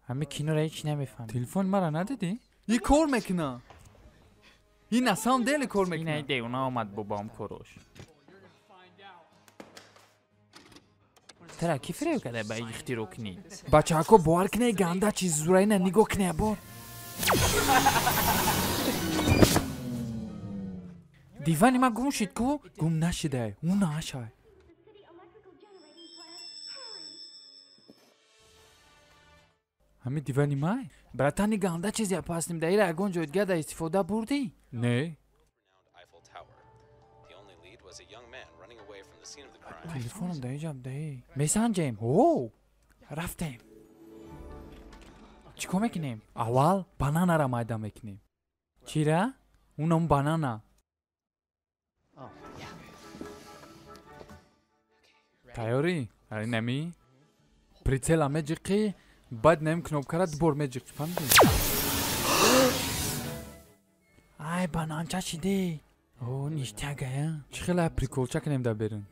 همه کینو را هیچ نمیفهم. تلفن مرا ندیدی؟ یه کار میکنه. این اصلا دل کار میکنه. این ایده اونا آمد بابام کروش. ترا کی فریو کرده با ایختی رو کنی؟ بچه ها باور کنه گنده چیز زورایی نه نگاه کنه بار. دیوانی ما گم شد کو؟ گم نشده. اون نشه. همه دیوانی مای؟ براتانی گنده چیزی پاسنیم دایی را اگون جایدگاه دا استفاده بردی؟ نه. تلفنم دایی جاب دایی. میسنجیم. اوه. رفتیم. چیکار میکنیم؟ اول بانانا را مایده میکنیم. چی را؟ اونم بانانا. تیاری؟ اری نمی؟ پریتل همه جیقی بعد نیم کنوب کرد بور میجیقی فهمیدی؟ ای بانانچه شدی؟ اوه نیشتگه چی خیلی پریکول چه کنیم دا برن؟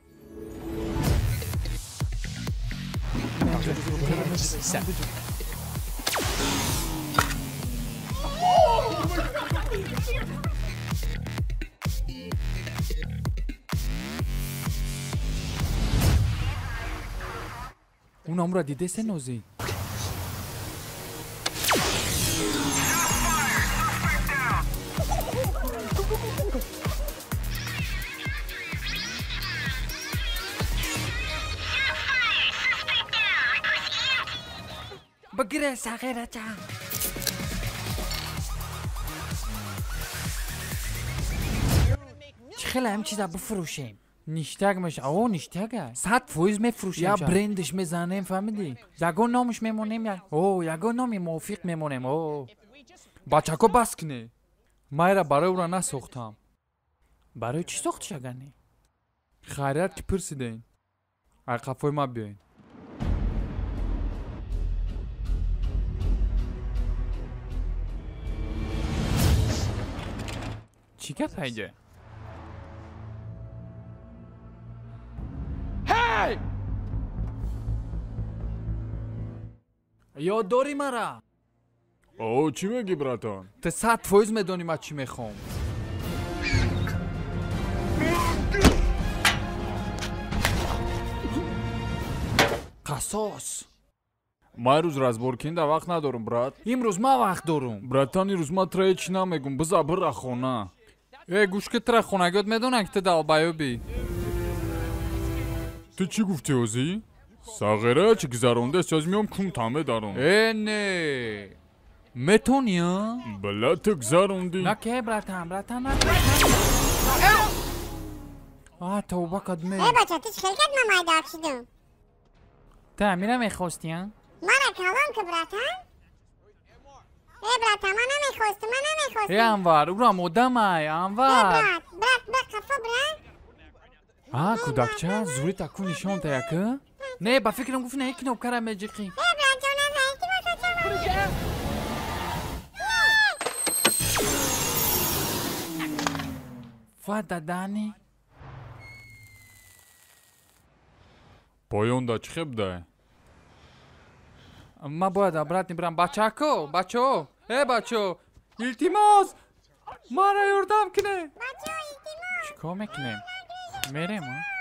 اون را دیده سه نوزی بگیره ساقیره چه خیلی هم چیزا بفروشیم نیشتگ میشه اوه نیشتگه 100% میفروشیم یا برندش میزنیم فهمیدی یگون نامش میمونیم یا اوه یگون نامی موفق میمونیم اوه بچه کو بس کنی مایرا برای او را نساختم برای چی ساخت شگنی خیریت که پرسیدین ای قفای ما بیاین چی که پیجه هی یاد داری مرا اوه چی میگی براتان؟ تو 100% میدونی من چی میخوام قصاص ما روز رزبورکین دا وقت ندارم برات امروز ما وقت دارم براتان این روز ما تره چی نمیگم بذار بر خونه ای گوش که تره خونگات میدونن که تو دل بیابی تو چی گفتی اوزی؟ ساغره چی گذرانده ساز میام کم تامه دارم ای نه میتونی ها؟ بله تو گذراندی نه که براتن آه توبه قدمه ای بچه تو چخیل کد من مایده شدم تا میره میخواستی ها؟ مرا کلام که براتن؟ ای براتن من نمیخواستم ای انوار او را مودم ای انوار برات کفا برات آه کودکچه زوری تکو نشان تا یکه؟ نه با فکرم گفت نه یک نوکره میجیقی ای برات جانم هایتی با تو فاده دانی؟ پایان دا چی خب ده؟ ما باید برات برم بچه ها ای بچه ها التماس ما را یردم کنه بچه ها التماس چیکار میکنیم؟ میریم ها؟